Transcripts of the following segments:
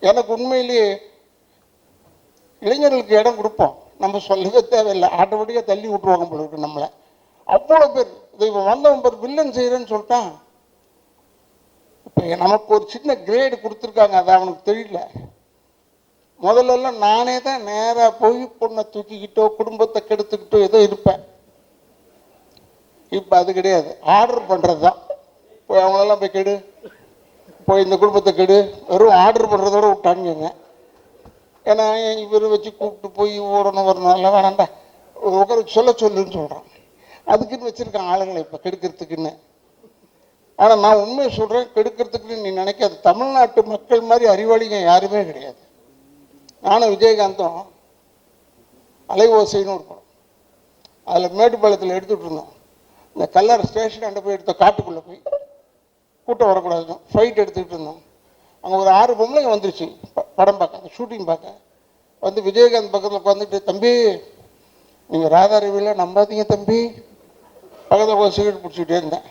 எனக்கு உண்மையிலேயே இளைஞர்களுக்கு இடம் கொடுப்போம், நம்ம சொல்லவே தேவையில்லை, ஆட்டோமேட்டிக்காக தள்ளி விட்டுருவாங்க போல இருக்கு நம்மளை. அவ்வளோ பேர் இப்போ வந்தவன் பேர் வில்லன் செய்கிறேன்னு சொல்லிட்டான். இப்போ நமக்கு ஒரு சின்ன கிரேடு கொடுத்துருக்காங்க, அது அவனுக்கு தெரியல. முதல்லலாம் நானே தான் நேராக போய் பொண்ணை தூக்கிக்கிட்டோ குடும்பத்தை கெடுத்துக்கிட்டோ ஏதோ இருப்பேன். இப்போ அது கிடையாது, ஆர்டர் பண்ணுறது தான். போய் அவங்களெல்லாம் போய் கெடு, போய் இந்த குடும்பத்தை கெடு, வெறும் ஆர்டர் பண்ணுறதோட விட்டானுங்க. ஏன்னா இவர் வச்சு கூப்பிட்டு போய் ஓடணும் வரணும் எல்லாம் வேணாண்டா, உட்கார சொல்லுன்னு சொல்கிறான். அதுக்குன்னு வச்சுருக்கான் ஆளுங்களை இப்போ கெடுக்கிறதுக்குன்னு. ஆனால் நான் உண்மையை சொல்கிறேன், கெடுக்கிறதுக்குன்னு நீ நினைக்காது. தமிழ்நாட்டு மக்கள் மாதிரி அறிவாளிங்க யாருமே கிடையாது. நானும் விஜயகாந்தும் அலைவோசைன்னு ஒரு படம், அதில் மேட்டுப்பாளையத்தில் எடுத்துகிட்டு இருந்தோம். இந்த கல்லர் ஸ்டேஷன் அண்டை போய் எடுத்த காட்டுக்குள்ளே போய் கூட்டம் வரக்கூடாதுன்னு ஃபைட் எடுத்துக்கிட்டு இருந்தோம். அங்கே ஒரு 6 பொம்பளைங்க வந்துருச்சு படம் பார்க்க, ஷூட்டிங் பார்க்க. வந்து விஜயகாந்த் பக்கத்தில் உட்காந்துட்டு, தம்பி நீங்கள் ராதாரவியில் நம்பாதீங்க தம்பி. பக்கத்தில் ஒரு சிகரெட் பிடிச்சிக்கிட்டே இருந்தேன்.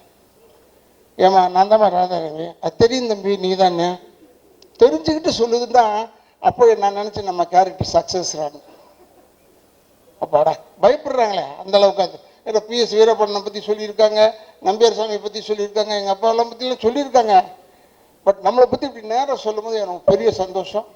ஏமா நான் தான்மா ராதாரவி. அது தெரியும் தம்பி, நீ தானே தெரிஞ்சுக்கிட்டு சொல்லுதுன்னு தான். அப்போ நான் நினச்சேன் நம்ம கேரக்டர் சக்ஸஸ் ஆகணும். அப்பாடா பயப்படுறாங்களே அந்த அளவுக்கு. அது ஏன்னா PS வீரப்பண்ணனை பற்றி சொல்லியிருக்காங்க, நம்பியார் சாமியை பற்றி சொல்லியிருக்காங்க, எங்கள் அப்பாவெல்லாம் பற்றிலாம் சொல்லியிருக்காங்க. பட் நம்மளை பற்றி இப்படி நேரம் சொல்லும் போது எனக்கு பெரிய சந்தோஷம்.